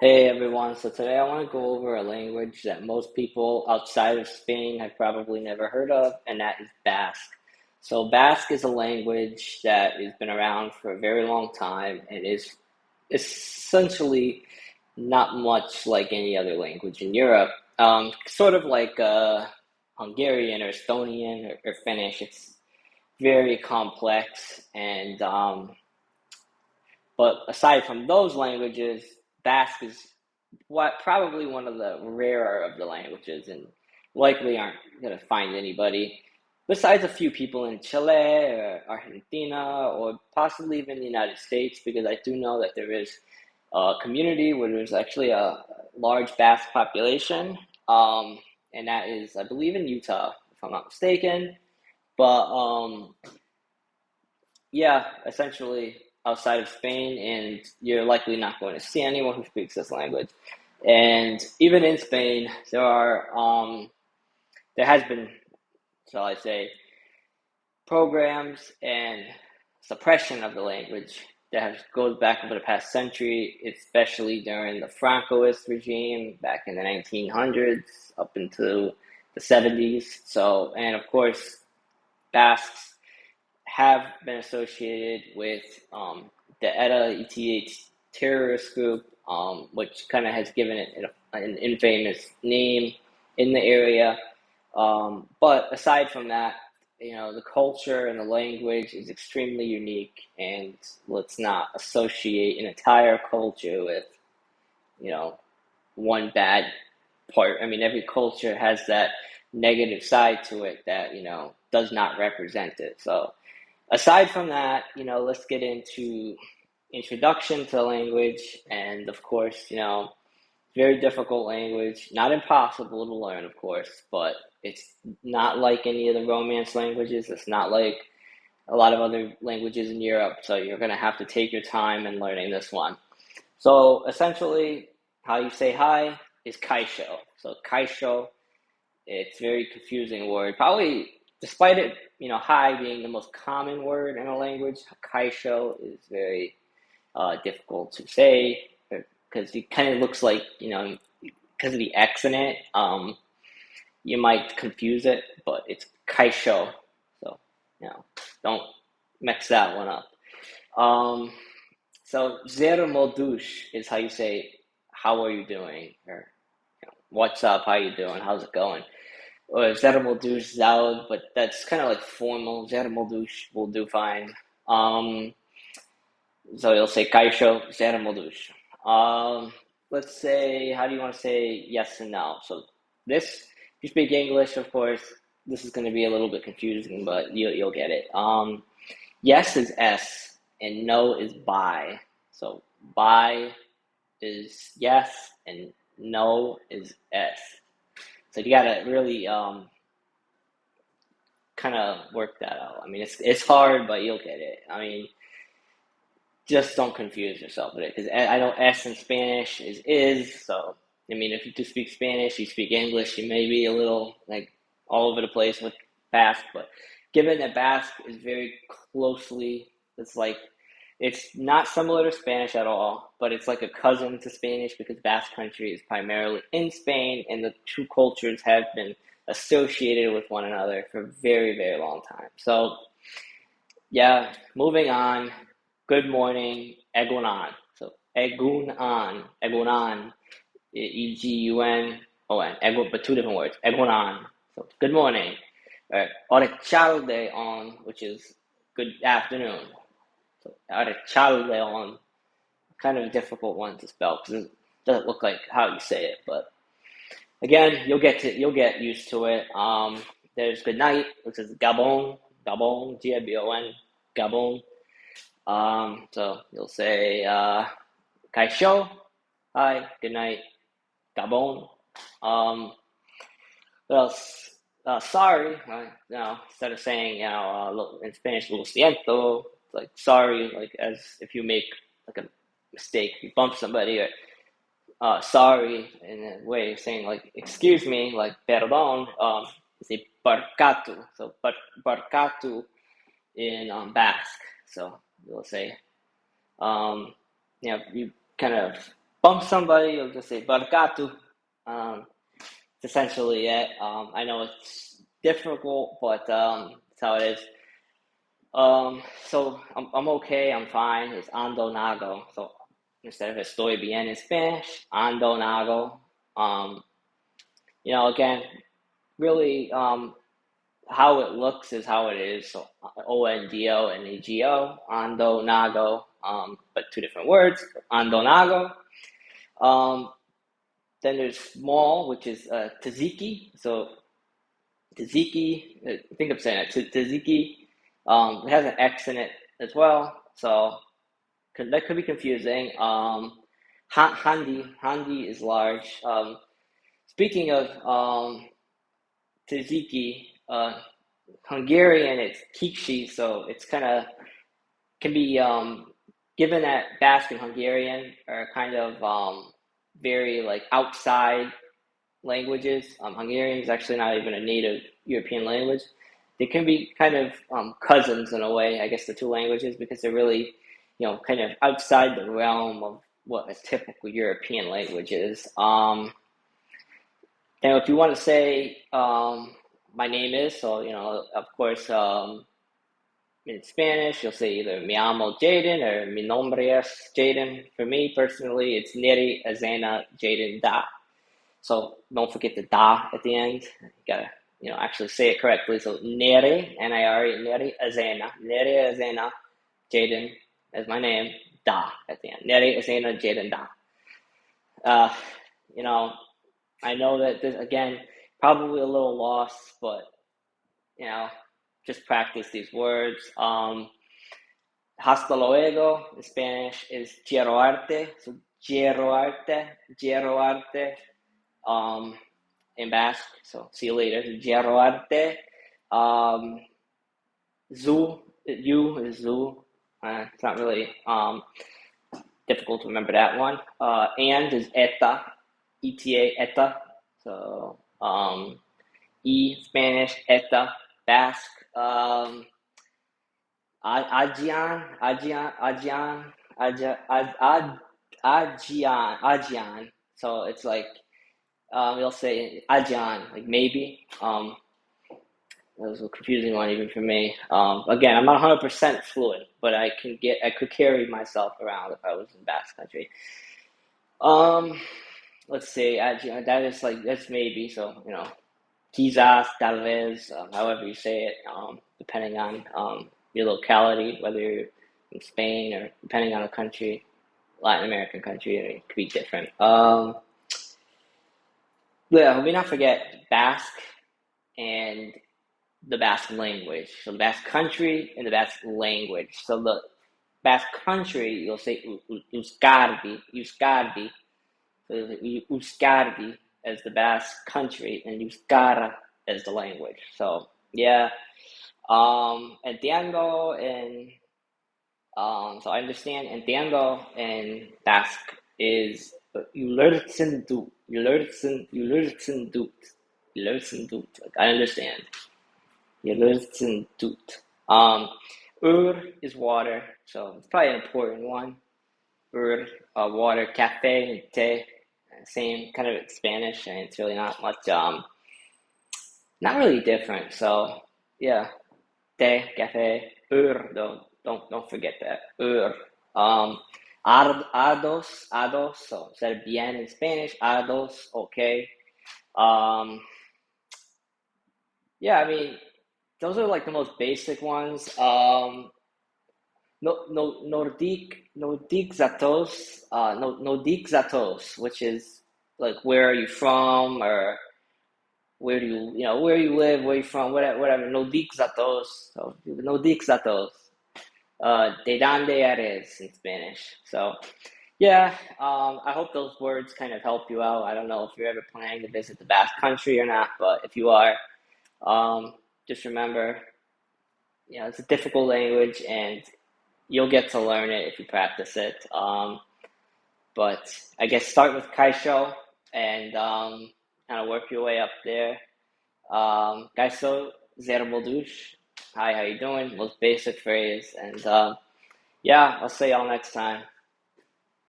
Hey everyone, so today I want to go over a language that most people outside of Spain have probably never heard of, and that is Basque. So, Basque is a language that has been around for a very long time and is essentially not much like any other language in Europe. Sort of like Hungarian or Estonian or Finnish. It's very complex and but aside from those languages, Basque is probably one of the rarer of the languages, and likely aren't going to find anybody besides a few people in Chile or Argentina or possibly even the United States, because I do know that there is a community where there's actually a large Basque population, and that is, I believe, in Utah, if I'm not mistaken. But yeah, essentially outside of Spain, and you're likely not going to see anyone who speaks this language. And even in Spain, there has been, shall I say, programs and suppression of the language that has goes back over the past century, especially during the Francoist regime back in the 1900s up into the 70s. So, and of course, Basques have been associated with the ETA terrorist group, which kind of has given it an infamous name in the area. But aside from that, the culture and the language is extremely unique, and let's not associate an entire culture with, you know, one bad part. I mean, every culture has that negative side to it that, does not represent it. So, aside from that, let's get into introduction to language, and of course, very difficult language, not impossible to learn, of course, but it's not like any of the Romance languages. It's not like a lot of other languages in Europe, so you're going to have to take your time in learning this one. So essentially, how you say hi is kaisho. So kaisho, it's a very confusing word. Probably, despite it, hi being the most common word in a language, kaisho is very difficult to say because it kind of looks like, because of the X in it, you might confuse it, but it's kaisho. So, you know, don't mix that one up. Um, so, zero modush is how you say, how are you doing? Or, what's up? How you doing? How's it going? Or zero modush zaud, but that's kind of like formal. Zero modush will do fine. Um, so you'll say kaisho, zero modush. Um, let's say, how do you want to say yes and no? So this, if you speak English, of course, this is going to be a little bit confusing, but you'll get it. Yes is S, and no is bye. So bye is yes, and no is S. So you gotta really kind of work that out. I mean, it's hard, but you'll get it. I mean, just don't confuse yourself with it, because I know S in Spanish is. So I mean, if you do speak Spanish, you speak English, you may be a little like all over the place with Basque. But given that Basque is very closely, it's like it's not similar to Spanish at all, but it's like a cousin to Spanish, because Basque Country is primarily in Spain, and the two cultures have been associated with one another for a very, very long time. So yeah, moving on. Good morning, egunon. So egunon, Egunon, but two different words. Egunon. So good morning. Orechaldeon, which is good afternoon. So orechaldeon, kind of a difficult one to spell because it doesn't look like how you say it, but again, you'll get used to it. There's good night, which is Gabon, Gabon, Gabon. So you'll say Kaisho, hi, good night, Gabon. What else? Sorry, instead of saying, in Spanish, lo siento, it's like sorry, like as if you make like a mistake, you bump somebody, or sorry in a way of saying like excuse me, like perdón, is a barcatu. So barcatu in Basque. So you'll say, um, you kind of bump somebody, you'll just say barkatu. It's essentially it. I know it's difficult, but that's how it is. So I'm okay, I'm fine. It's ando nago. So instead of estoy bien in Spanish, ando nago. Um, again, really, how it looks is how it is. So O-N-D-O and A-G-O, ando nago. But two different words, ando nago. Then there's small, which is tzatziki. So tzatziki, I think I'm saying it. Tzatziki, it has an X in it as well. So that could be confusing. Handi is large. Speaking of tzatziki, Hungarian, it's kicsi, so it's kind of can be given that Basque and Hungarian are kind of very like outside languages. Hungarian is actually not even a native European language. They can be kind of cousins in a way, I guess, the two languages, because they're really, kind of outside the realm of what a typical European language is. And if you want to say my name is, so, of course, in Spanish, you'll say either mi amo Jaden or mi nombre es Jaden. For me personally, it's Neri Azena Jaden Da. So don't forget the da at the end. You gotta, actually say it correctly. So Neri, N-I-R-E, Neri Azena, Jaden as my name, da at the end. Neri Azena Jaden Da. Uh, you know, I know that this, again, probably a little lost, but you know, just practice these words. Hasta luego in Spanish is quiero arte. So quiero arte. In Basque, so see you later. Quiero arte. Zu, you is zu. It's not really difficult to remember that one. And is eta, eta, eta. So Spanish, eta, Basque. Ajian. So it's like you'll say ajian, like maybe. That was a confusing one even for me. Again, I'm not 100% fluent, but I could carry myself around if I was in Basque Country. Um, let's see, that is like that's maybe. So quizás, tal vez, however you say it, depending on your locality, whether you're in Spain or depending on the country, Latin American country, it could be different. Yeah, let me not forget Basque and the Basque language. So the Basque country and the Basque language. So the Basque country, you'll say Euskardi. So Euskardi as the Basque country and Euskara as the language. So yeah, entiendo and so I understand entiendo and Basque is you like I understand. Yelutsin. Is water, so it's probably an important one. Water, cafe, and te, same kind of Spanish, and it's really not much, not really different. So yeah, te, cafe, don't forget that. Ados. So instead of bien in Spanish, ados, okay. Yeah, I mean, those are like the most basic ones. Nordic Zatos, Nordic Zatos, which is like where are you from or where do where you live, where you from, whatever. Nordic Zatos, so Nordic Zatos. De donde eres in Spanish. So yeah, I hope those words kind of help you out. I don't know if you're ever planning to visit the Basque Country or not, but if you are, just remember, it's a difficult language and you'll get to learn it if you practice it. But I guess start with Kaisho and kind of work your way up there. Kaiso, Zermodush. Hi, how you doing? Most basic phrase. And yeah, I'll see y'all next time.